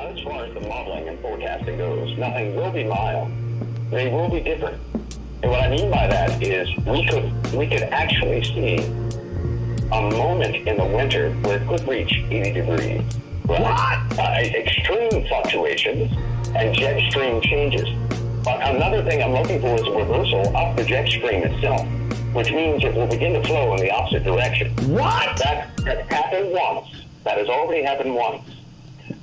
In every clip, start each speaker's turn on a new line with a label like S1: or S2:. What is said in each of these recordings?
S1: not as far as the modeling and forecasting goes. Nothing will be mild. They will be different. And what I mean by that is we could actually see a moment in the winter where it could reach 80 degrees. Right? What? Extreme fluctuations and jet stream changes. But another thing I'm looking for is a reversal of the jet stream itself, which means it will begin to flow in the opposite direction.
S2: What?
S1: That happened once. That has already happened once.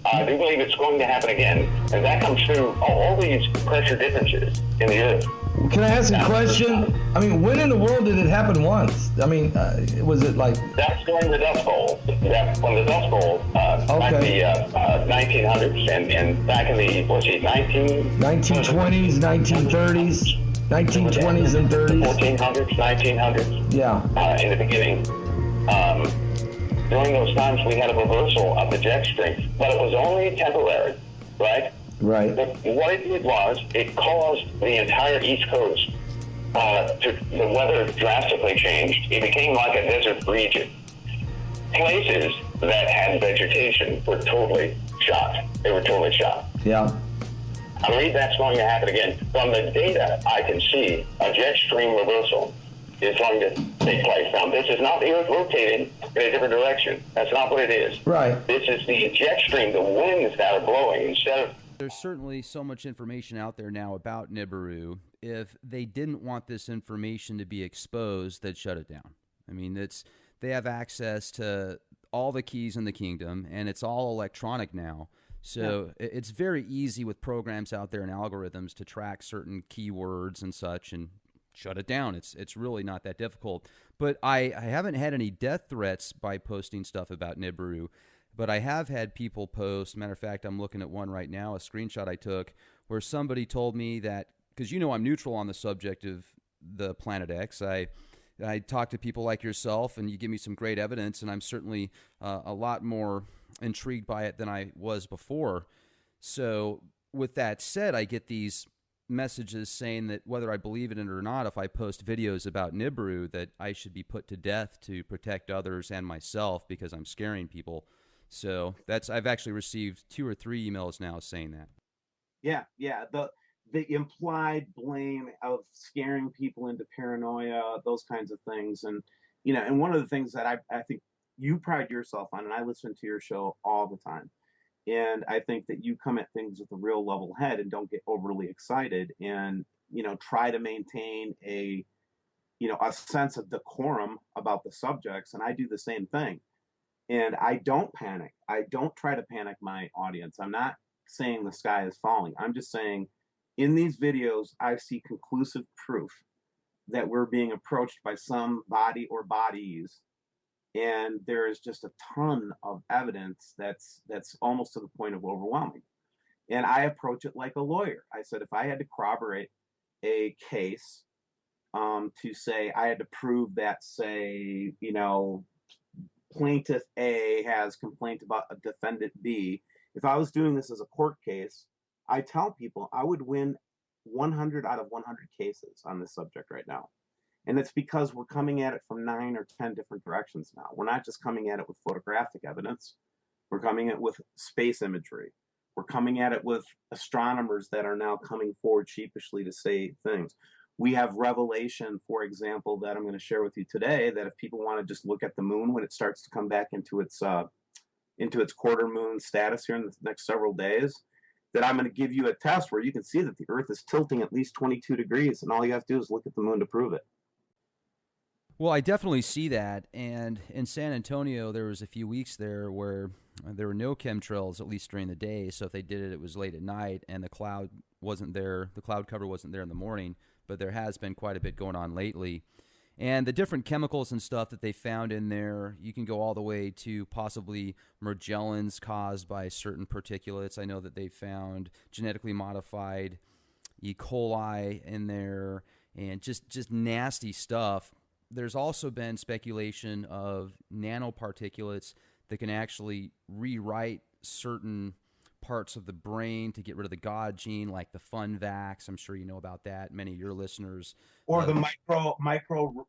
S1: I do believe it's going to happen again, and that comes through all these pressure differences in the Earth.
S2: Can I ask a question? I mean, when in the world did it happen once? I mean, was it like...
S1: That's during the Dust Bowl. When the Dust Bowl, back in the 1900s, and back in the,
S2: 1920s, 1930s, 1920s and 30s.
S1: 1400s, 1900s.
S2: Yeah.
S1: In the beginning. During those times, we had a reversal of the jet stream, but it was only temporary, right?
S2: Right.
S1: But what it did was, it caused the entire East Coast, the weather drastically changed. It became like a desert region. Places that had vegetation were totally shot. They were totally shot.
S2: Yeah.
S1: I believe that's going to happen again. From the data, I can see a jet stream reversal is going to take place. Now, this is not the Earth rotating in a different direction. That's not what it is.
S2: Right.
S1: This is the jet stream, the winds that are blowing instead of...
S3: There's certainly so much information out there now about Nibiru. If they didn't want this information to be exposed, they'd shut it down. I mean, they have access to all the keys in the kingdom, and it's all electronic now. So it's very easy with programs out there and algorithms to track certain keywords and such and shut it down. It's really not that difficult. But I haven't had any death threats by posting stuff about Nibiru, but I have had people post. Matter of fact, I'm looking at one right now, a screenshot I took, where somebody told me that, because I'm neutral on the subject of the Planet X. I talk to people like yourself, and you give me some great evidence, and I'm certainly a lot more intrigued by it than I was before. So with that said, I get these messages saying that whether I believe it or not, if I post videos about Nibiru, that I should be put to death to protect others and myself because I'm scaring people. So I've actually received 2 or 3 emails now saying that.
S4: Yeah. The implied blame of scaring people into paranoia, those kinds of things. And, and one of the things that I think you pride yourself on, and I listen to your show all the time, and I think that you come at things with a real level head and don't get overly excited and, try to maintain a sense of decorum about the subjects. And I do the same thing. And I don't panic. I don't try to panic my audience. I'm not saying the sky is falling. I'm just saying in these videos, I see conclusive proof that we're being approached by some body or bodies. And there is just a ton of evidence that's almost to the point of overwhelming. And I approach it like a lawyer. I said, if I had to corroborate a case to say I had to prove that, say, plaintiff A has complaint about a defendant B, if I was doing this as a court case, I tell people I would win 100 out of 100 cases on this subject right now. And it's because we're coming at it from 9 or 10 different directions now. We're not just coming at it with photographic evidence. We're coming at it with space imagery. We're coming at it with astronomers that are now coming forward sheepishly to say things. We have revelation, for example, that I'm going to share with you today, that if people want to just look at the moon when it starts to come back into its quarter moon status here in the next several days, that I'm going to give you a test where you can see that the Earth is tilting at least 22 degrees, and all you have to do is look at the moon to prove it.
S3: Well, I definitely see that. And in San Antonio, there was a few weeks there where there were no chemtrails, at least during the day. So if they did it, it was late at night, and the cloud wasn't there. The cloud cover wasn't there in the morning. But there has been quite a bit going on lately. And the different chemicals and stuff that they found in there, you can go all the way to possibly Morgellons caused by certain particulates. I know that they found genetically modified E. coli in there and just nasty stuff. There's also been speculation of nanoparticulates that can actually rewrite certain parts of the brain to get rid of the God gene, like the fun vax. I'm sure you know about that. Many of your listeners.
S4: Or the micro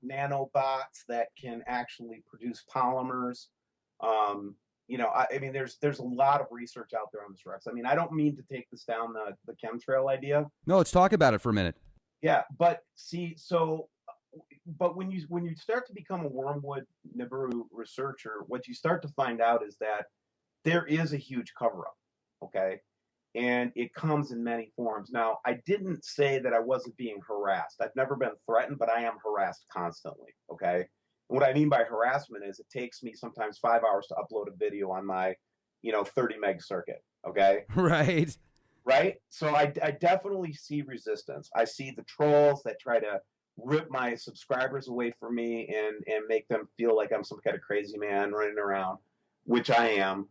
S4: nanobots that can actually produce polymers. I mean, there's a lot of research out there on this, Rex. I mean, I don't mean to take this down the chemtrail idea.
S3: No, let's talk about it for a minute.
S4: Yeah, but see, but when you start to become a Wormwood Nibiru researcher, what you start to find out is that there is a huge cover-up, okay? And it comes in many forms. Now, I didn't say that I wasn't being harassed. I've never been threatened, but I am harassed constantly, okay? And what I mean by harassment is it takes me sometimes 5 hours to upload a video on my, 30 meg circuit, okay?
S3: Right.
S4: Right? So I definitely see resistance. I see the trolls that try to rip my subscribers away from me and make them feel like I'm some kind of crazy man running around, which I am,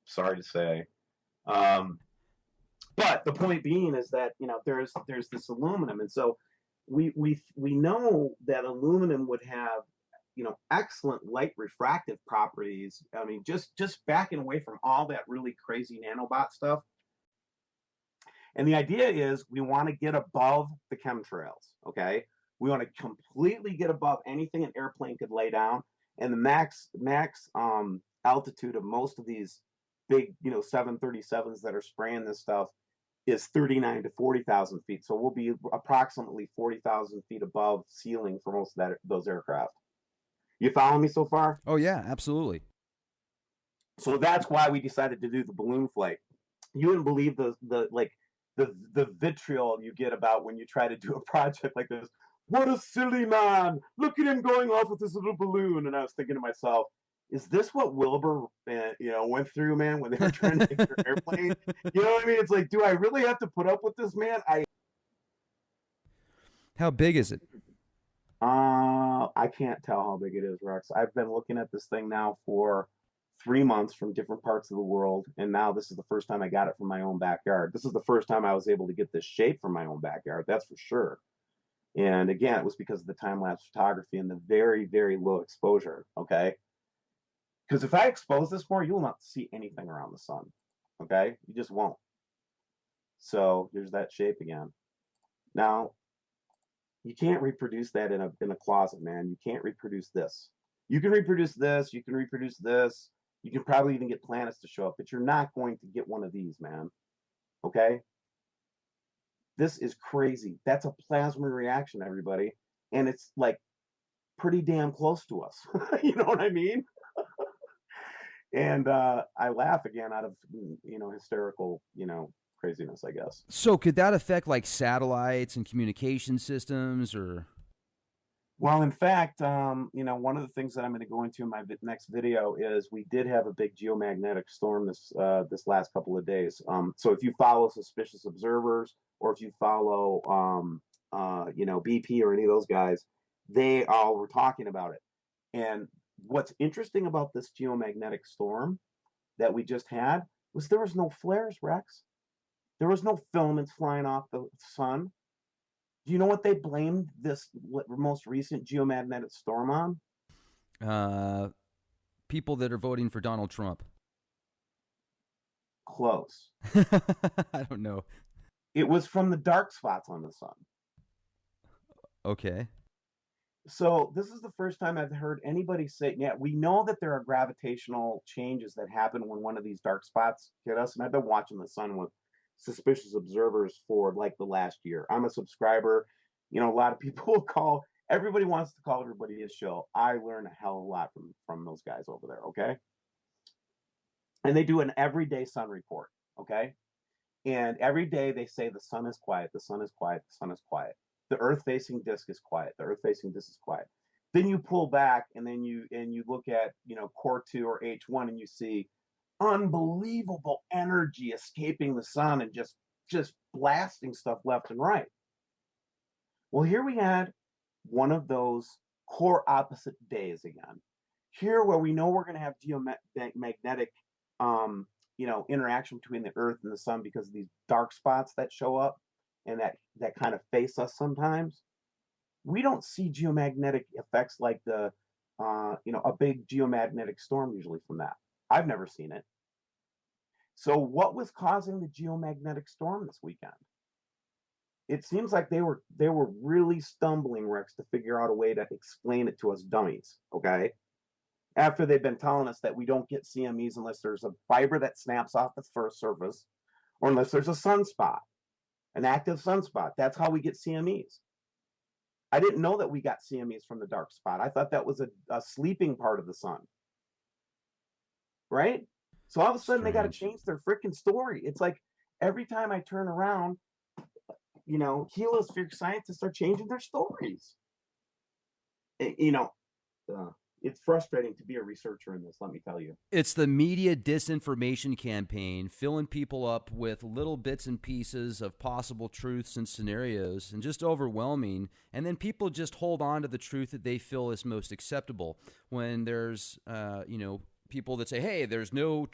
S4: sorry to say. But the point being is that there's this aluminum, and so we know that aluminum would have excellent light refractive properties. I mean, just backing away from all that really crazy nanobot stuff. And the idea is we want to get above the chemtrails, okay? We want to completely get above anything an airplane could lay down, and the max altitude of most of these big 737s that are spraying this stuff is 39 to 40,000 feet. So we'll be approximately 40,000 feet above ceiling for most of those aircraft. You following me so far?
S3: Oh yeah, absolutely.
S4: So that's why we decided to do the balloon flight. You wouldn't believe the vitriol you get about when you try to do a project like this. What a silly man! Look at him going off with this little balloon. And I was thinking to myself, is this what Wilbur, went through, man, when they were trying to make their airplane? You know what I mean? It's like, do I really have to put up with this, man?
S3: How big is it?
S4: I can't tell how big it is, Rex. I've been looking at this thing now for 3 months from different parts of the world, and now this is the first time I got it from my own backyard. This is the first time I was able to get this shape from my own backyard, that's for sure. And again, it was because of the time-lapse photography and the very, very low exposure, okay? Because if I expose this more, you will not see anything around the sun, okay? You just won't. So here's that shape again. Now, you can't reproduce that in a closet, man. You can't reproduce this. You can reproduce this. You can reproduce this. You can probably even get planets to show up, but you're not going to get one of these, man. Okay? This is crazy. That's a plasma reaction, everybody. And it's like pretty damn close to us. You know what I mean? And I laugh again out of, hysterical, craziness, I guess.
S3: So could that affect like satellites and communication systems or?
S4: Well, in fact, one of the things that I'm going to go into in my next video is we did have a big geomagnetic storm this last couple of days. So if you follow Suspicious Observers or if you follow, BP or any of those guys, they all were talking about it. And what's interesting about this geomagnetic storm that we just had was there was no flares, Rex. There was no filaments flying off the sun. Do you know what they blamed this most recent geomagnetic storm on?
S3: People that are voting for Donald Trump.
S4: Close.
S3: I don't know.
S4: It was from the dark spots on the sun.
S3: Okay.
S4: So this is the first time I've heard anybody say, yeah, we know that there are gravitational changes that happen when one of these dark spots hit us. And I've been watching the sun with Suspicious Observers for like the last year. I'm a subscriber. A lot of people will everybody wants to call everybody his show. I learn a hell of a lot from those guys over there, okay? And they do an everyday sun report, okay? And every day they say the sun is quiet, the sun is quiet, the sun is quiet. The earth-facing disk is quiet, the earth-facing disk is quiet. Then you pull back and then you look at, core 2 or H1 and you see unbelievable energy escaping the sun and just blasting stuff left and right. Well, here we had one of those core opposite days again. Here where we know we're going to have geomagnetic interaction between the earth and the sun because of these dark spots that show up and that kind of face us sometimes. We don't see geomagnetic effects like a big geomagnetic storm usually from that. I've never seen it. So what was causing the geomagnetic storm this weekend? It seems like they were really stumbling, Rex, to figure out a way to explain it to us dummies, okay? after they've been telling us that we don't get CMEs unless there's a fiber that snaps off the first surface, or unless there's a sunspot, an active sunspot. That's how we get CMEs. I didn't know that we got CMEs from the dark spot. I thought that was a sleeping part of the sun. Right? So all of a sudden they got to change their freaking story. It's like every time I turn around, you know, heliospheric scientists are changing their stories. You know, it's frustrating to be a researcher in this, let me tell you.
S3: It's the media disinformation campaign, filling people up with little bits and pieces of possible truths and scenarios, and just overwhelming. And then people just hold on to the truth that they feel is most acceptable. When there's, you know, people that say, hey, there's no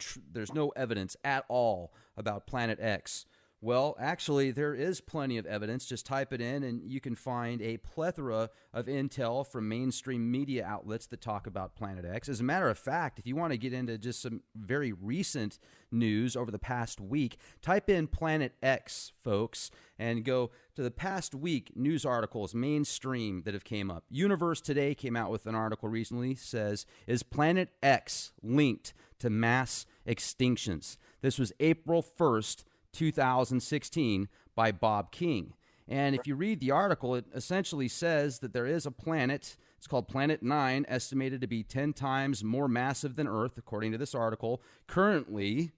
S3: evidence at all about Planet X. Well, actually, there is plenty of evidence. Just type it in, and you can find a plethora of intel from mainstream media outlets that talk about Planet X. As a matter of fact, if you want to get into just some very recent news over the past week, type in Planet X, folks, and go to the past week news articles, mainstream, that have came up. Universe Today came out with an article recently, says, is Planet X linked to mass extinctions? This was April 1st, 2016, by Bob King. And if you read the article, it essentially says that there is a planet, it's called Planet 9, estimated to be 10 times more massive than Earth, according to this article, currently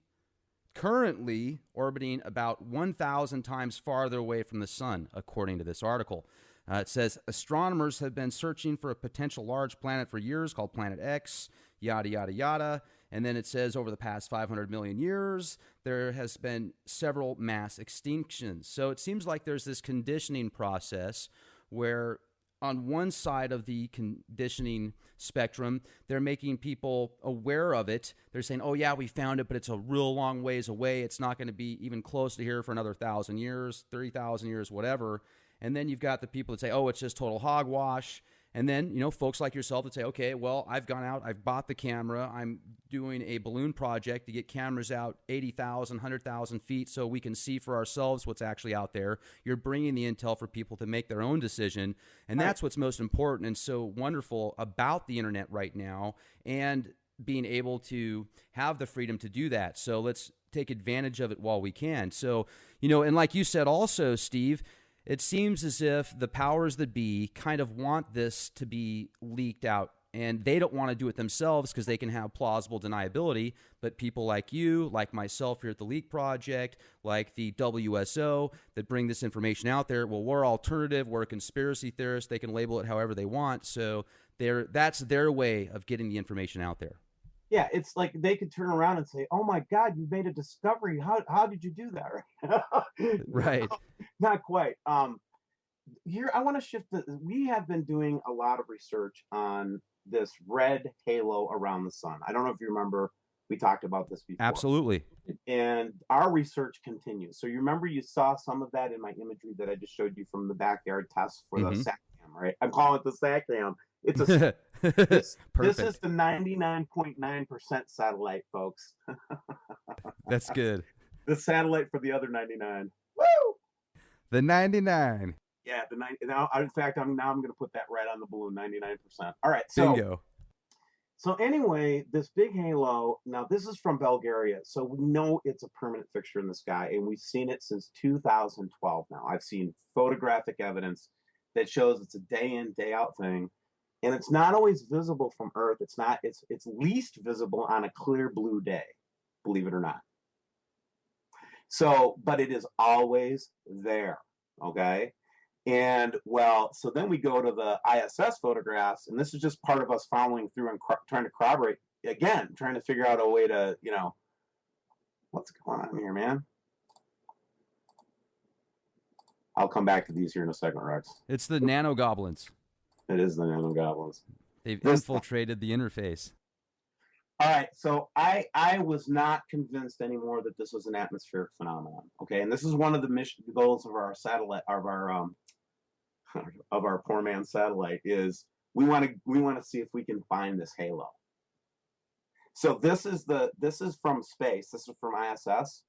S3: orbiting about 1,000 times farther away from the sun, according to this article. It says astronomers have been searching for a potential large planet for years called Planet X, yada, yada, yada. And then it says over the past 500 million years, there has been several mass extinctions. So it seems like there's this conditioning process where on one side of the conditioning spectrum, they're making people aware of it. They're saying, oh, yeah, we found it, but it's a real long ways away. It's not going to be even close to here for another 1,000 years, 30,000 years, whatever. And then you've got the people that say, oh, it's just total hogwash. And then, you know, folks like yourself that say, okay, well, I've gone out, I've bought the camera, I'm doing a balloon project to get cameras out 80,000, 100,000 feet so we can see for ourselves what's actually out there. You're bringing the intel for people to make their own decision. And that's what's most important and so wonderful about the internet right now and being able to have the freedom to do that. So let's take advantage of it while we can. So, you know, and like you said also, Steve, it seems as if the powers that be kind of want this to be leaked out, and they don't want to do it themselves because they can have plausible deniability. But people like you, like myself here at the Leak Project, like the WSO that bring this information out there, well, we're alternative, we're a conspiracy theorist. They can label it however they want. So that's their way of getting the information out there.
S4: Yeah, it's like they could turn around and say, "Oh my God, you made a discovery! How did you do that?"
S3: Right.
S4: Not quite. Here, I want to shift. We have been doing a lot of research on this red halo around the sun. I don't know if you remember, we talked about this before.
S3: Absolutely.
S4: And our research continues. So you remember you saw some of that in my imagery that I just showed you from the backyard test for the SATCAM, right? I'm calling it the SATCAM. It's a this is the 99.9% satellite, folks.
S3: That's good.
S4: The satellite for the other 99. Woo!
S3: The 99.
S4: Yeah, the 90. Now, in fact, I'm going to put that right on the balloon, 99%. All right, so
S3: bingo.
S4: So anyway, this big halo. Now, this is from Bulgaria, so we know it's a permanent fixture in the sky, and we've seen it since 2012. Now, I've seen photographic evidence that shows it's a day in, day out thing. And it's not always visible from Earth. It's least visible on a clear blue day, believe it or not. So, but it is always there, okay? And well, so then we go to the ISS photographs, and this is just part of us following through and trying to corroborate, again, trying to figure out a way to, you know, what's going on here, man? I'll come back to these here in a second, Rex.
S3: It's the nano goblins.
S4: It is the nano goblins.
S3: They've infiltrated the interface.
S4: All right, so I was not convinced anymore that this was an atmospheric phenomenon. Okay, and this is one of the mission goals of our satellite, of our poor man's satellite, is we want to see if we can find this halo. So this is from space. This is from ISS.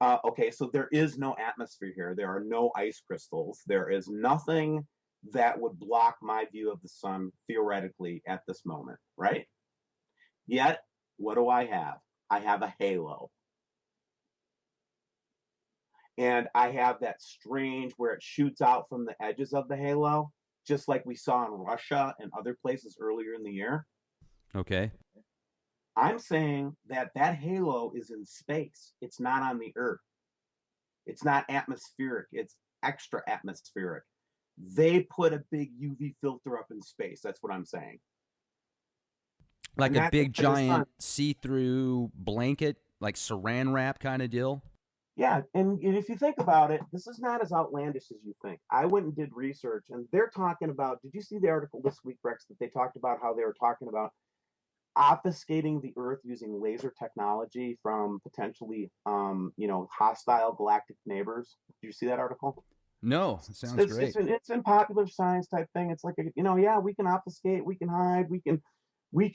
S4: Okay, so there is no atmosphere here. There are no ice crystals. There is nothing that would block my view of the sun theoretically at this moment, right? Yet, what do I have? I have a halo. And I have that strange where it shoots out from the edges of the halo, just like we saw in Russia and other places earlier in the year.
S3: Okay.
S4: I'm saying that that halo is in space. It's not on the Earth. It's not atmospheric. It's extra atmospheric. They put a big UV filter up in space. That's what I'm saying.
S3: Like
S4: And
S3: a
S4: that's
S3: big
S4: why the sun-
S3: giant see-through blanket, like saran wrap kind of deal.
S4: Yeah, and if you think about it, this is not as outlandish as you think. I went and did research, and they're talking about. Did you see the article this week, Rex, that they talked about how they were talking about obfuscating the Earth using laser technology from potentially, hostile galactic neighbors? Did you see that article?
S3: No, it sounds great.
S4: It's in popular science type thing. It's like yeah, we can obfuscate, we can hide, we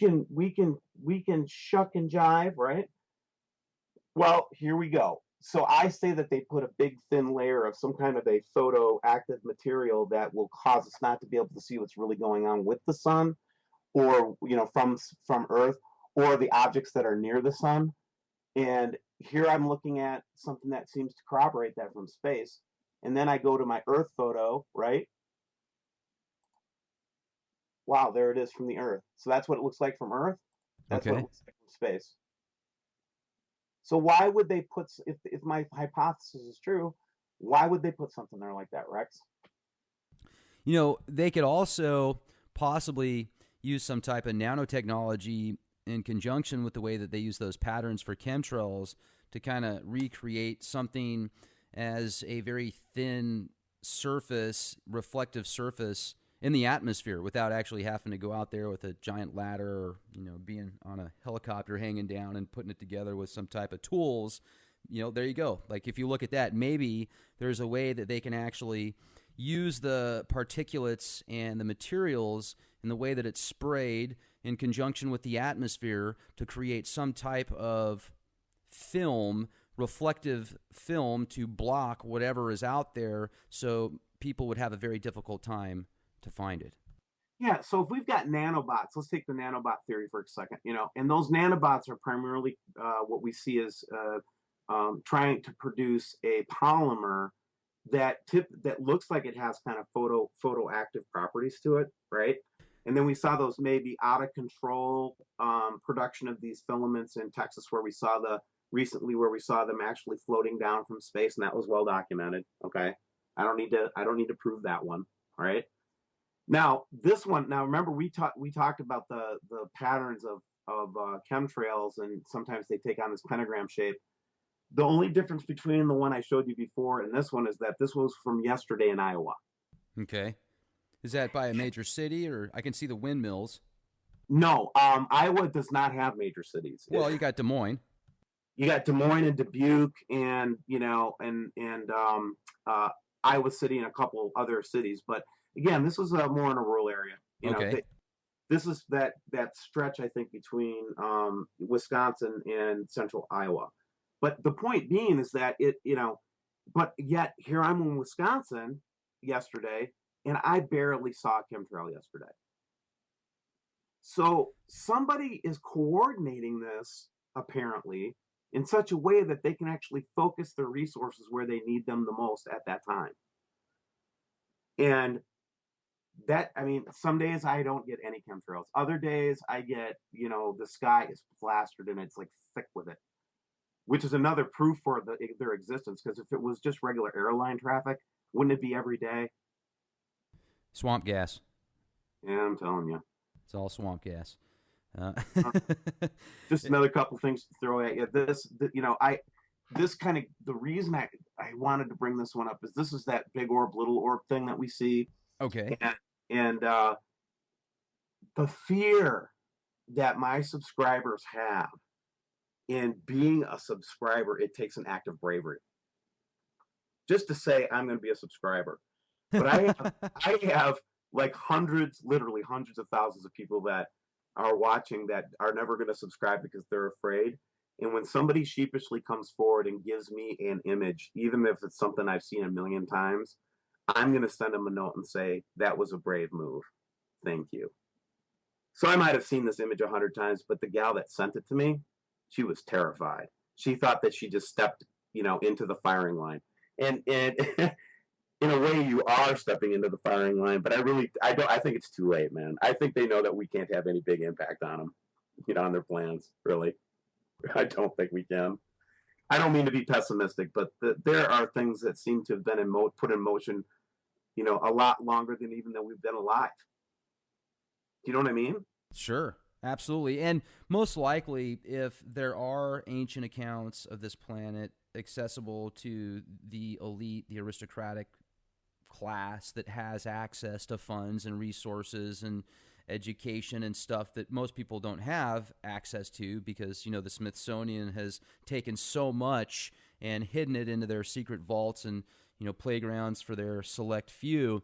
S4: can shuck and jive, right? Well, here we go. So I say that they put a big thin layer of some kind of a photoactive material that will cause us not to be able to see what's really going on with the sun, or from Earth, or the objects that are near the sun. And here I'm looking at something that seems to corroborate that from space. And then I go to my Earth photo, right? Wow, there it is from the Earth. So that's what it looks like from Earth. That's what it
S3: Okay.
S4: looks like from space. So why would they put, if my hypothesis is true, why would they put something there like that, Rex?
S3: They could also possibly use some type of nanotechnology in conjunction with the way that they use those patterns for chemtrails to kind of recreate something as a very thin surface, reflective surface in the atmosphere without actually having to go out there with a giant ladder or, being on a helicopter hanging down and putting it together with some type of tools. There you go. Like if you look at that, maybe there's a way that they can actually use the particulates and the materials in the way that it's sprayed in conjunction with the atmosphere to create some type of film, reflective film, to block whatever is out there, so people would have a very difficult time to find it.
S4: Yeah, so if we've got nanobots, let's take the nanobot theory for a second. And those nanobots are primarily what we see as trying to produce a polymer that looks like it has kind of photoactive properties to it, right? And then we saw those maybe out of control production of these filaments in Texas, where we saw them actually floating down from space, and that was well documented. Okay, I don't need to prove that one. All right. Now this one. Now remember we talked about the patterns of chemtrails, and sometimes they take on this pentagram shape. The only difference between the one I showed you before and this one is that this was from yesterday in Iowa.
S3: Okay. Is that by a major city, or I can see the windmills?
S4: No, Iowa does not have major cities.
S3: Well, you got Des Moines.
S4: You got Des Moines and Dubuque, and Iowa City and a couple other cities. But again, this was more in a rural area.
S3: Okay.
S4: This is that stretch, I think, between Wisconsin and central Iowa. But the point being is that but yet here I'm in Wisconsin yesterday, and I barely saw a chemtrail yesterday. So somebody is coordinating this, apparently, in such a way that they can actually focus their resources where they need them the most at that time. And some days I don't get any chemtrails. Other days I get, the sky is plastered and it's like thick with it, which is another proof for their existence. Because if it was just regular airline traffic, wouldn't it be every day?
S3: Swamp gas.
S4: Yeah, I'm telling you.
S3: It's all swamp gas.
S4: Just another couple things to throw at you. The reason I wanted to bring this one up is this is that big orb, little orb thing that we see.
S3: Okay.
S4: And the fear that my subscribers have in being a subscriber, it takes an act of bravery. Just to say I'm going to be a subscriber. But I have like literally hundreds of thousands of people that are watching that are never going to subscribe because they're afraid. And when somebody sheepishly comes forward and gives me an image, even if it's something I've seen a million times, I'm going to send them a note and say, that was a brave move. Thank you. So I might have seen this image 100 times, but the gal that sent it to me, she was terrified. She thought that she just stepped, into the firing line. And in a way, you are stepping into the firing line. But I think it's too late, man. I think they know that we can't have any big impact on them, on their plans. Really, I don't think we can. I don't mean to be pessimistic, but there are things that seem to have been put in motion, a lot longer than even that we've been alive. Do you know what I mean?
S3: Sure, absolutely. And most likely, if there are ancient accounts of this planet accessible to the elite, the aristocratic class that has access to funds and resources and education and stuff that most people don't have access to, because the Smithsonian has taken so much and hidden it into their secret vaults and playgrounds for their select few.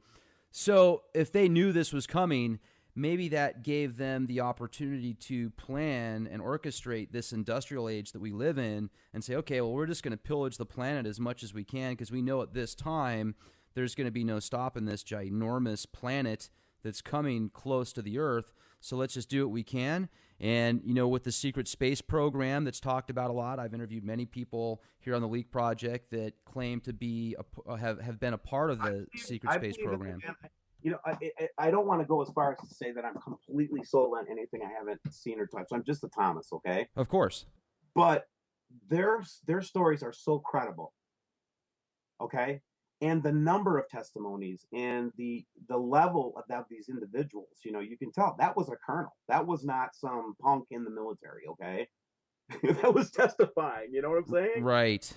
S3: So if they knew this was coming, maybe that gave them the opportunity to plan and orchestrate this industrial age that we live in and say, okay, well, we're just going to pillage the planet as much as we can because we know at this time there's going to be no stopping this ginormous planet that's coming close to the Earth. So let's just do what we can. And, with the secret space program that's talked about a lot, I've interviewed many people here on the Leak Project that claim to be have been a part of the secret space program.
S4: I don't want to go as far as to say that I'm completely sold on anything I haven't seen or touched. I'm just a Thomas, okay?
S3: Of course.
S4: But their stories are so credible, okay? And the number of testimonies and the level of these individuals, you can tell that was a colonel. That was not some punk in the military, okay? That was testifying, you know what I'm saying?
S3: Right.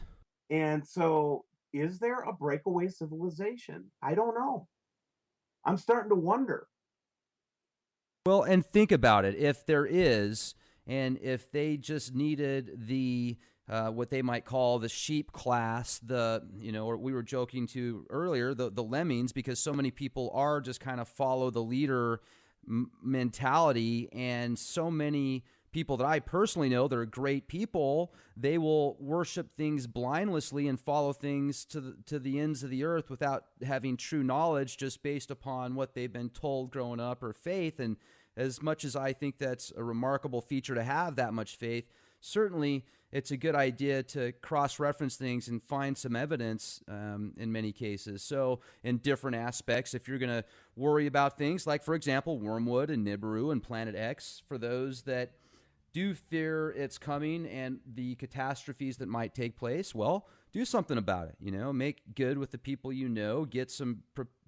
S4: And so is there a breakaway civilization? I don't know. I'm starting to wonder.
S3: Well, and think about it. If there is, and if they just needed the what they might call the sheep class, or we were joking to earlier, the lemmings, because so many people are just kind of follow the leader mentality, and so many people that I personally know that are great people, they will worship things blindlessly and follow things to the ends of the earth without having true knowledge, just based upon what they've been told growing up or faith. And as much as I think that's a remarkable feature to have that much faith, certainly it's a good idea to cross-reference things and find some evidence in many cases. So in different aspects, if you're going to worry about things like, for example, Wormwood and Nibiru and Planet X, for those that do fear it's coming and the catastrophes that might take place, well, do something about it. Make good with the people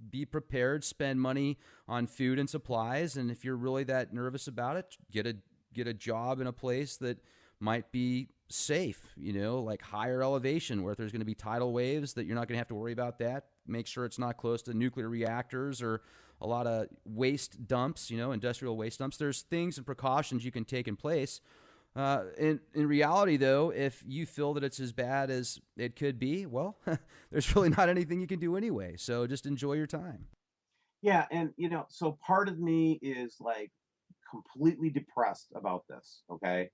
S3: be prepared, spend money on food and supplies, and if you're really that nervous about it, get a job in a place that might be safe, like higher elevation, where if there's going to be tidal waves, that you're not going to have to worry about that. Make sure it's not close to nuclear reactors or a lot of waste dumps, industrial waste dumps. There's things and precautions you can take in place. In reality, though, if you feel that it's as bad as it could be, well, there's really not anything you can do anyway. So just enjoy your time.
S4: Yeah, and so part of me is like completely depressed about this. Okay,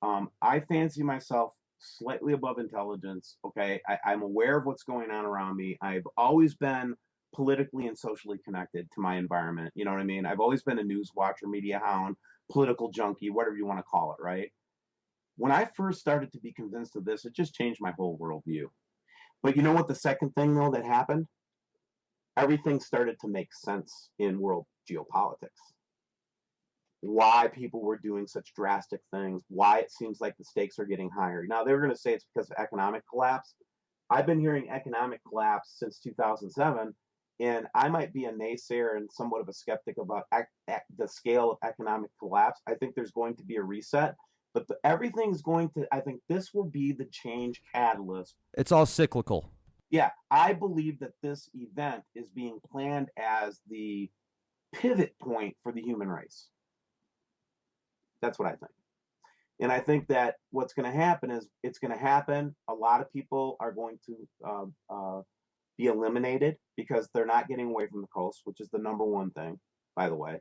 S4: I fancy myself slightly above intelligence. Okay, I'm aware of what's going on around me. I've always been politically and socially connected to my environment. You know what I mean? I've always been a news watcher, media hound, political junkie, whatever you want to call it, right? When I first started to be convinced of this, it just changed my whole worldview. But you know what the second thing, though, that happened? Everything started to make sense in world geopolitics. Why people were doing such drastic things, why it seems like the stakes are getting higher. Now, they were going to say it's because of economic collapse. I've been hearing economic collapse since 2007, and I might be a naysayer and somewhat of a skeptic about the scale of economic collapse. I think there's going to be a reset, but everything's going to, I think this will be the change catalyst.
S3: It's all cyclical.
S4: Yeah, I believe that this event is being planned as the pivot point for the human race. That's what I think. And I think that what's going to happen is it's going to happen. A lot of people are going to be eliminated because they're not getting away from the coast, which is the number one thing, by the way.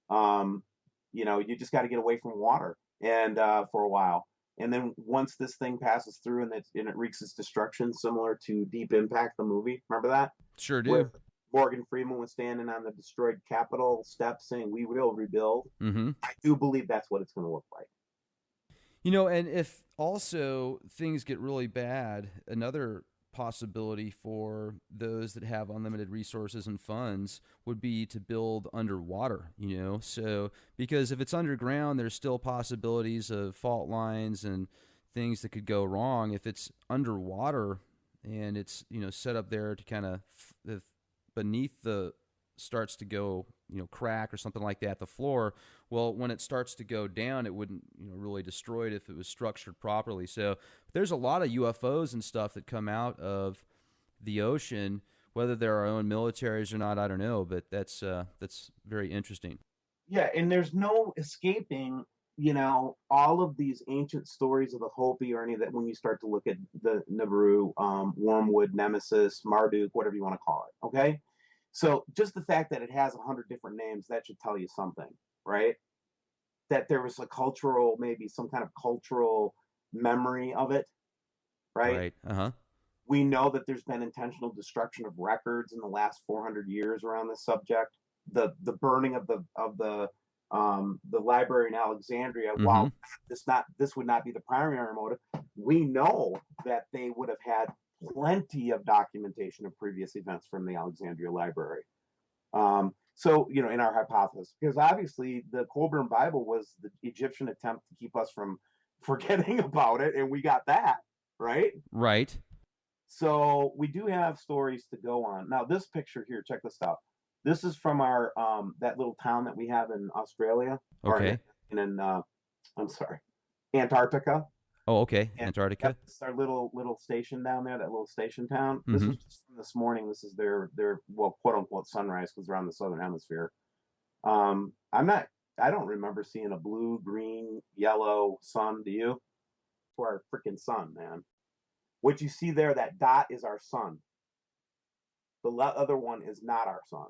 S4: You just got to get away from water and for a while. And then once this thing passes through and it wreaks its destruction, similar to Deep Impact, the movie, remember that?
S3: Sure do.
S4: Morgan Freeman was standing on the destroyed Capitol steps saying, "We will rebuild."
S3: Mm-hmm.
S4: I do believe that's what it's going to look like.
S3: And if also things get really bad, another possibility for those that have unlimited resources and funds would be to build underwater, So, because if it's underground, there's still possibilities of fault lines and things that could go wrong. If it's underwater and it's, set up there to kind of, if beneath the starts to go, crack or something like that, the floor, well, when it starts to go down, it wouldn't, really destroy it if it was structured properly. So there's a lot of UFOs and stuff that come out of the ocean, whether they're our own militaries or not, I don't know, but that's very interesting.
S4: Yeah, and there's no escaping, all of these ancient stories of the Hopi or any of that when you start to look at the Nibiru, Wormwood, Nemesis, Marduk, whatever you want to call it, okay? So just the fact that it has 100 different names, that should tell you something, right? That there was maybe some kind of cultural memory of it, right?
S3: Right. Uh-huh.
S4: We know that there's been intentional destruction of records in the last 400 years around this subject. The burning of the library in Alexandria.
S3: Mm-hmm.
S4: While this would not be the primary motive, we know that they would have had plenty of documentation of previous events from the Alexandria Library. So, in our hypothesis, because obviously the Colburn Bible was the Egyptian attempt to keep us from forgetting about it, and we got that, right?
S3: Right.
S4: So we do have stories to go on. Now, this picture here, check this out. This is from our that little town that we have in Australia.
S3: Okay.
S4: Or I'm sorry, Antarctica.
S3: Oh, okay.
S4: And
S3: Antarctica.
S4: that's our little station down there, that little station town.
S3: Mm-hmm.
S4: This was just from this morning. This is their quote unquote sunrise because they're on the southern hemisphere. I don't remember seeing a blue, green, yellow sun. Do you? To our freaking sun, man. What you see there, that dot is our sun. The other one is not our sun.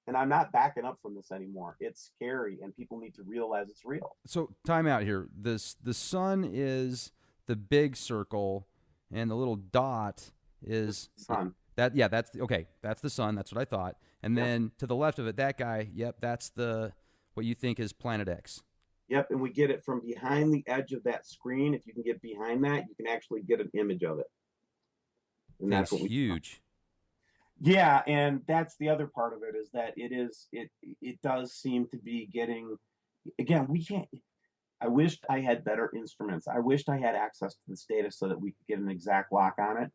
S4: And I'm not backing up from this anymore. It's scary, and people need to realize it's real.
S3: So time out here. The sun is the big circle, and the little dot is
S4: sun.
S3: That's okay. That's the sun. That's what I thought. And then to the left of it, that guy. Yep, that's what you think is Planet X.
S4: Yep, and we get it from behind the edge of that screen. If you can get behind that, you can actually get an image of it.
S3: And that's what huge.
S4: Yeah, and that's the other part of it is that it does seem to be getting, again, we can't, I wished I had better instruments. I wished I had access to this data so that we could get an exact lock on it.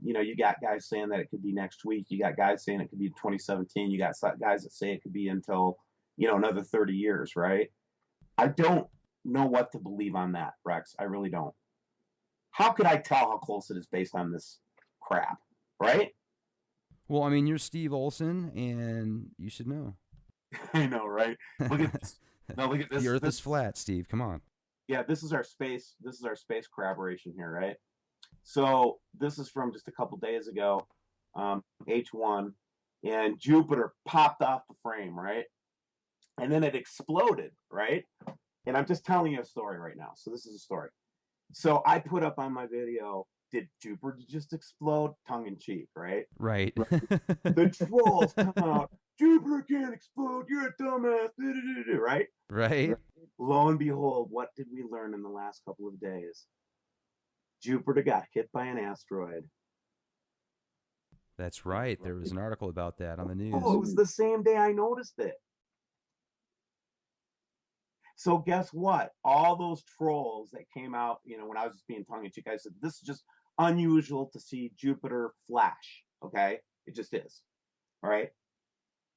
S4: You got guys saying that it could be next week. You got guys saying it could be 2017. You got guys that say it could be until, another 30 years, right? I don't know what to believe on that, Rex. I really don't. How could I tell how close it is based on this crap, right?
S3: Well, I mean, you're Steve Olson, and you should know.
S4: I know, right? Look at this. No, look at this.
S3: The Earth is flat, Steve. Come on.
S4: Yeah, this is our space collaboration here, right? So this is from just a couple days ago, H1, and Jupiter popped off the frame, right? And then it exploded, right? And I'm just telling you a story right now. So this is a story. So I put up on my video, did Jupiter just explode? Tongue in cheek, right?
S3: Right.
S4: The trolls come out. Jupiter can't explode. You're a dumbass. Right?
S3: Right.
S4: Lo and behold, what did we learn in the last couple of days? Jupiter got hit by an asteroid.
S3: That's right. There was an article about that on the news.
S4: Oh, it was the same day I noticed it. So guess what? All those trolls that came out, when I was just being tongue-in-cheek, I said, this is just unusual to see Jupiter flash, okay? It just is, all right?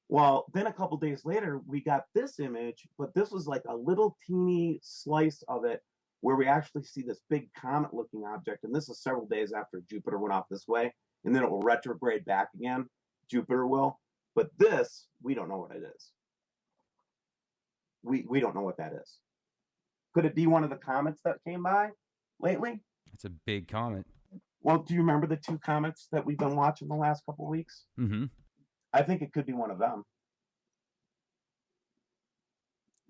S4: Well, then a couple days later, we got this image, but this was like a little teeny slice of it where we actually see this big comet-looking object, and this is several days after Jupiter went off this way, and then it will retrograde back again. Jupiter will. But this, we don't know what it is. We don't know what that is. Could it be one of the comets that came by lately?
S3: It's a big comet.
S4: Well, do you remember the two comets that we've been watching the last couple of weeks?
S3: Mm-hmm.
S4: I think it could be one of them.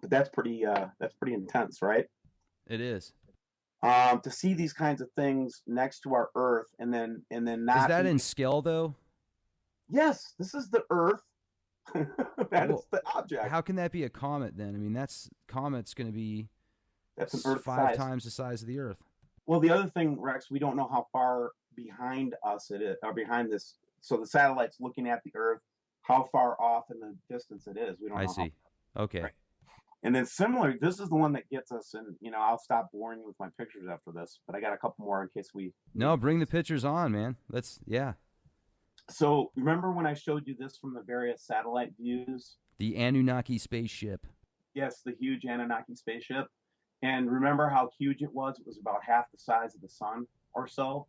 S4: But that's pretty intense, right?
S3: It is.
S4: To see these kinds of things next to our Earth and then not.
S3: Is that in scale though?
S4: Yes, this is the Earth. That is the object.
S3: How can that be a comet then? I mean, comet's going to be
S4: That's an Earth
S3: 5
S4: size.
S3: times the size of the Earth.
S4: Well, the other thing, Rex, we don't know how far behind us it is, or behind this. So the satellite's looking at the Earth, how far off in the distance it is. We don't know.
S3: I see. Okay.
S4: Right. And then similar, this is the one that gets us, and I'll stop boring you with my pictures after this, but I got a couple more in case we.
S3: No, bring the pictures on, man. Yeah.
S4: So remember when I showed you this from the various satellite views?
S3: The Anunnaki spaceship.
S4: Yes, the huge Anunnaki spaceship. And remember how huge it was? It was about half the size of the sun or so.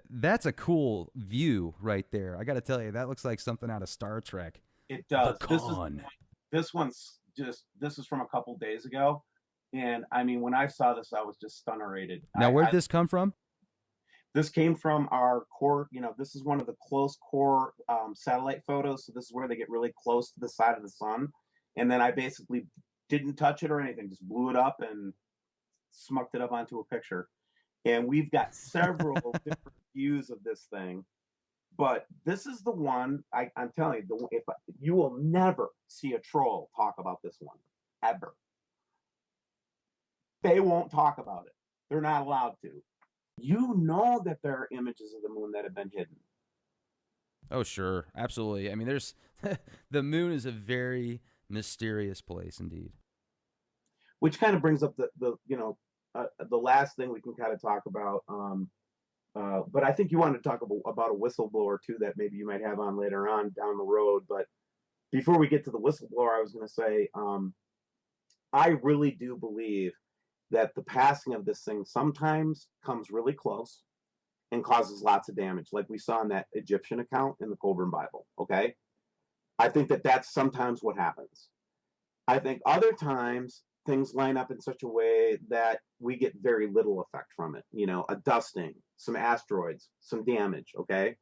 S3: That's a cool view right there. I got to tell you, that looks like something out of Star Trek.
S4: It does. This is from a couple days ago. And I mean, when I saw this, I was just stunnerated.
S3: Now, where'd this come from?
S4: This came from our core. This is one of the close core satellite photos. So this is where they get really close to the side of the sun. And then I basically didn't touch it or anything, just blew it up and smucked it up onto a picture. And we've got several different views of this thing. But this is the one, I'm telling you, you will never see a troll talk about this one, ever. They won't talk about it. They're not allowed to. You know that there are images of the moon that have been hidden.
S3: Oh, sure. Absolutely. I mean, there's the moon is a very mysterious place indeed.
S4: Which kind of brings up the last thing we can kind of talk about. But I think you wanted to talk about a whistleblower too that maybe you might have on later on down the road. But before we get to the whistleblower, I was going to say I really do believe that the passing of this thing sometimes comes really close and causes lots of damage, like we saw in that Egyptian account in the Coburn Bible. Okay, I think that that's sometimes what happens. I think other times things line up in such a way that we get very little effect from it. A dusting, some asteroids, some damage. Okay,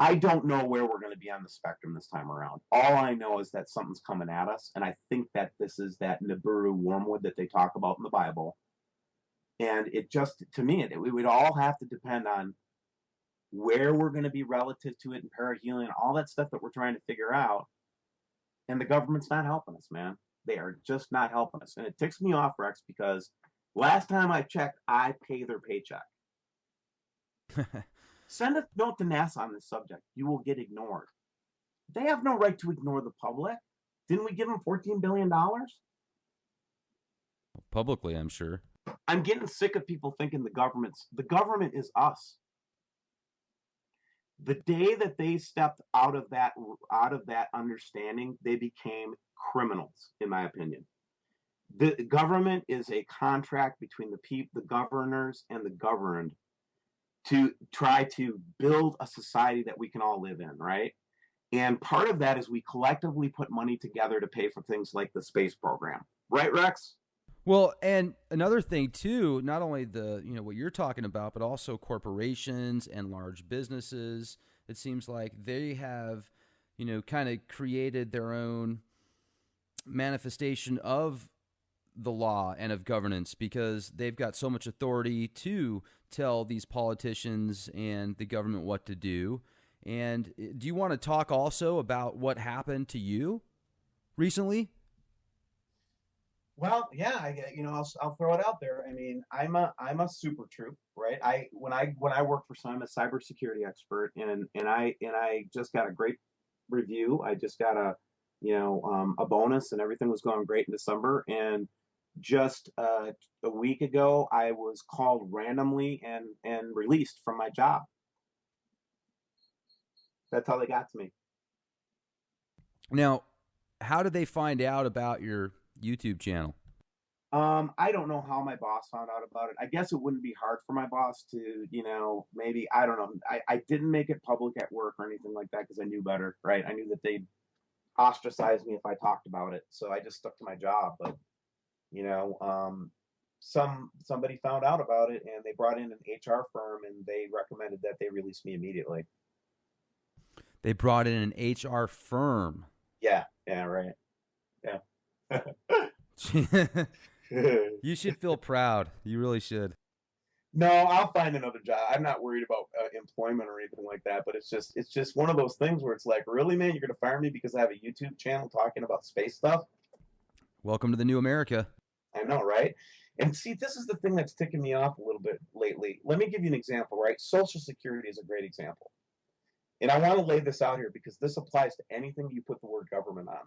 S4: I don't know where we're going to be on the spectrum this time around. All I know is that something's coming at us, and I think that this is that Nibiru wormwood that they talk about in the Bible. And it just, to me, we would all have to depend on where we're going to be relative to it and perihelion, all that stuff that we're trying to figure out. And the government's not helping us, man. They are just not helping us. And it ticks me off, Rex, because last time I checked, I pay their paycheck. Send a note to NASA on this subject. You will get ignored. They have no right to ignore the public. Didn't we give them $14 billion?
S3: Publicly, I'm sure.
S4: I'm getting sick of people thinking the government is us. The day that they stepped out of that understanding, they became criminals, in my opinion. The government is a contract between the governors and the governed to try to build a society that we can all live in, right? And part of that is we collectively put money together to pay for things like the space program. Right, Rex?
S3: Well, and another thing too, not only what you're talking about, but also corporations and large businesses. It seems like they have, kind of created their own manifestation of the law and of governance because they've got so much authority to tell these politicians and the government what to do. And do you want to talk also about what happened to you recently?
S4: Well, yeah, I'll throw it out there. I mean, I'm a super troop, right? When I work for some, I'm a cybersecurity expert, and I just got a great review. I just got a bonus, and everything was going great in December. And just a week ago, I was called randomly and released from my job. That's how they got to me.
S3: Now, how did they find out about your YouTube channel?
S4: I don't know how my boss found out about it. I guess it wouldn't be hard for my boss to, maybe, I don't know. I didn't make it public at work or anything like that because I knew better, right? I knew that they'd ostracize me if I talked about it. So I just stuck to my job. But, somebody found out about it and they brought in an HR firm and they recommended that they release me immediately.
S3: They brought in an HR firm.
S4: Yeah, right. Yeah.
S3: You should feel proud. You really should.
S4: No, I'll find another job. I'm not worried about employment or anything like that, but it's just one of those things where it's like, really, man, you're gonna fire me because I have a YouTube channel talking about space stuff?
S3: Welcome to the new America.
S4: I know, right? And see, this is the thing that's ticking me off a little bit lately. Let me give you an example, right? Social Security is a great example. And I want to lay this out here because this applies to anything you put the word government on.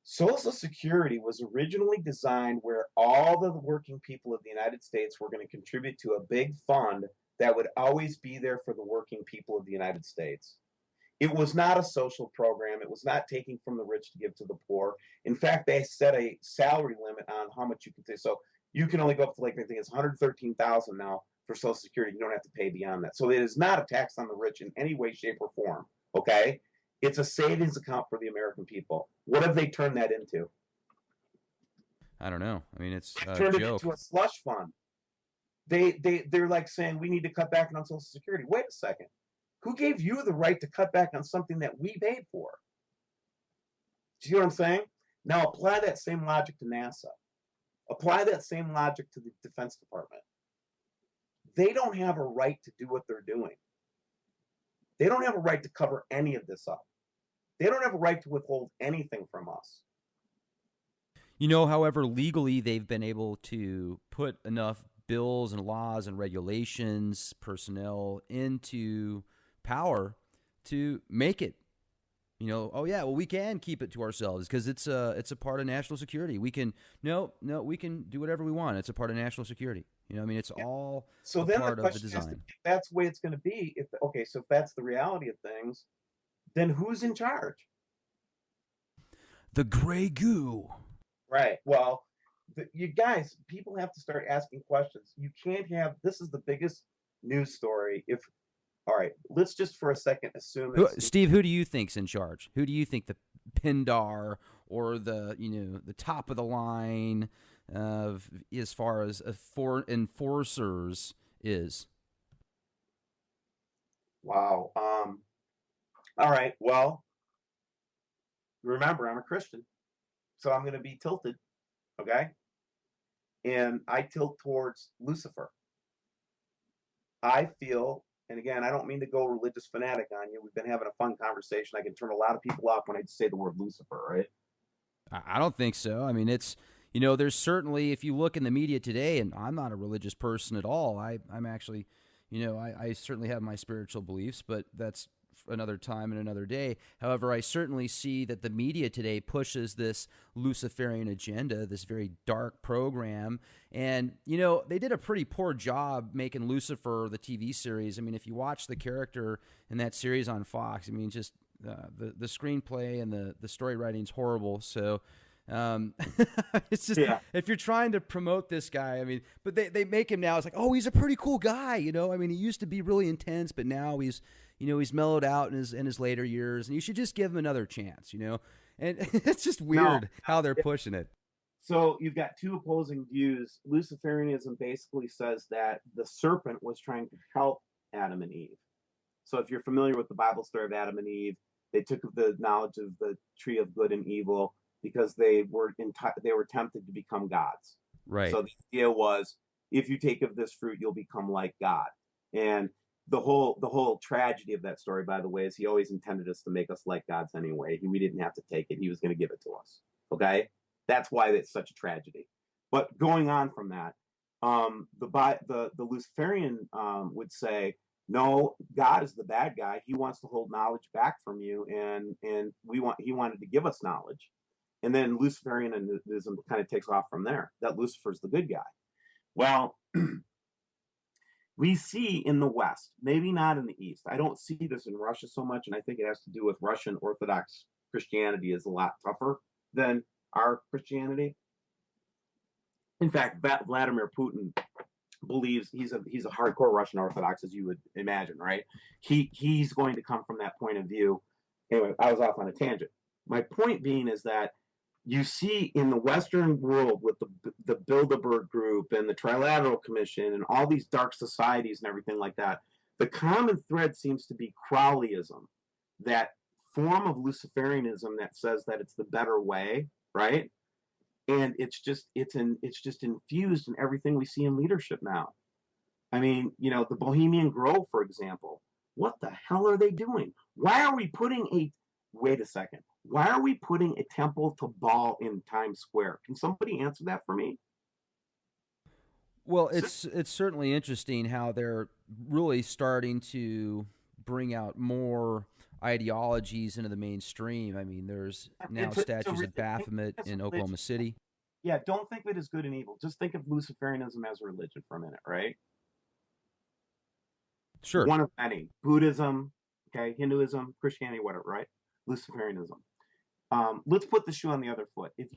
S4: Social Security was originally designed where all the working people of the United States were going to contribute to a big fund that would always be there for the working people of the United States. It was not a social program. It was not taking from the rich to give to the poor. In fact, they set a salary limit on how much you can take. So you can only go up to, like, I think it's 113,000 now for Social Security. You don't have to pay beyond that. So it is not a tax on the rich in any way, shape, or form. Okay? It's a savings account for the American people. What have they turned that into?
S3: I don't know. I mean, it's
S4: They
S3: a
S4: turned it
S3: joke.
S4: into a slush fund. They're like saying we need to cut back on Social Security. Wait a second. Who gave you the right to cut back on something that we paid for? Do you know what I'm saying? Now apply that same logic to NASA. Apply that same logic to the Defense Department. They don't have a right to do what they're doing. They don't have a right to cover any of this up. They don't have a right to withhold anything from us.
S3: You know, however, legally they've been able to put enough bills and laws and regulations, personnel into power to make it. You know, oh yeah, well we can keep it to ourselves because it's a part of national security. We can we can do whatever we want. It's a part of national security. You know, I mean, it's all
S4: so then
S3: part
S4: the
S3: of the
S4: question is,
S3: design.
S4: if that's the way it's going to be, if that's the reality of things, then who's in charge?
S3: The gray goo.
S4: Right. Well, you guys, people have to start asking questions. You can't have, this is the biggest news story. All right, let's just for a second assume that
S3: Steve, who do you think's in charge? Who do you think the Pindar or the top of the line of as far as for enforcers is?
S4: Wow. All right. Well, remember, I'm a Christian, so I'm going to be tilted. Okay. And I tilt towards Lucifer. I feel, and again, I don't mean to go religious fanatic on you. We've been having a fun conversation. I can turn a lot of people off when I say the word Lucifer, right?
S3: I don't think so. I mean, it's, you know, there's certainly, if you look in the media today, and I'm not a religious person at all. I'm actually, you know, I certainly have my spiritual beliefs, but that's another time and another day. However, I certainly see that the media today pushes this Luciferian agenda, this very dark program. And, you know, they did a pretty poor job making Lucifer, the TV series. I mean, if you watch the character in that series on Fox, I mean, just the screenplay and the story writing's horrible. So it's just, if you're trying to promote this guy, I mean, but they make him now, it's like, oh, he's a pretty cool guy, you know. I mean, he used to be really intense, but now he's, you know, he's mellowed out in his later years, and you should just give him another chance, you know. And it's just weird how they're pushing it.
S4: So you've got two opposing views. Luciferianism basically says that the serpent was trying to help Adam and Eve. So if you're familiar with the Bible story of Adam and Eve, they took the knowledge of the tree of good and evil because they were tempted to become gods.
S3: Right.
S4: So the idea was, if you take of this fruit, you'll become like God. And the whole tragedy of that story, by the way, is he always intended us to make us like gods anyway. We didn't have to take it. He was going to give it to us. Okay? That's why it's such a tragedy. But going on from that, the Luciferian would say, no, God is the bad guy. He wants to hold knowledge back from you, and he wanted to give us knowledge. And then Luciferianism kind of takes off from there, that Lucifer's the good guy. Well, we see in the West, maybe not in the East. I don't see this in Russia so much, and I think it has to do with Russian Orthodox Christianity is a lot tougher than our Christianity. In fact, Vladimir Putin believes he's a hardcore Russian Orthodox, as you would imagine, right? He's going to come from that point of view. Anyway, I was off on a tangent. My point being is that you see in the Western world with the Bilderberg Group and the Trilateral Commission and all these dark societies and everything like that, the common thread seems to be Crowleyism, that form of Luciferianism that says that it's the better way, right? And it's just infused in everything we see in leadership now. I mean, the Bohemian Grove, for example. What the hell are they doing? Why are we wait a second. Why are we putting a temple to Baal in Times Square? Can somebody answer that for me?
S3: Well, it's certainly interesting how they're really starting to bring out more ideologies into the mainstream. I mean, there's now statues of Baphomet in Oklahoma City.
S4: Yeah, don't think of it as good and evil. Just think of Luciferianism as a religion for a minute, right?
S3: Sure.
S4: One of many. Buddhism, okay, Hinduism, Christianity, whatever, right? Luciferianism. Let's put the shoe on the other foot. If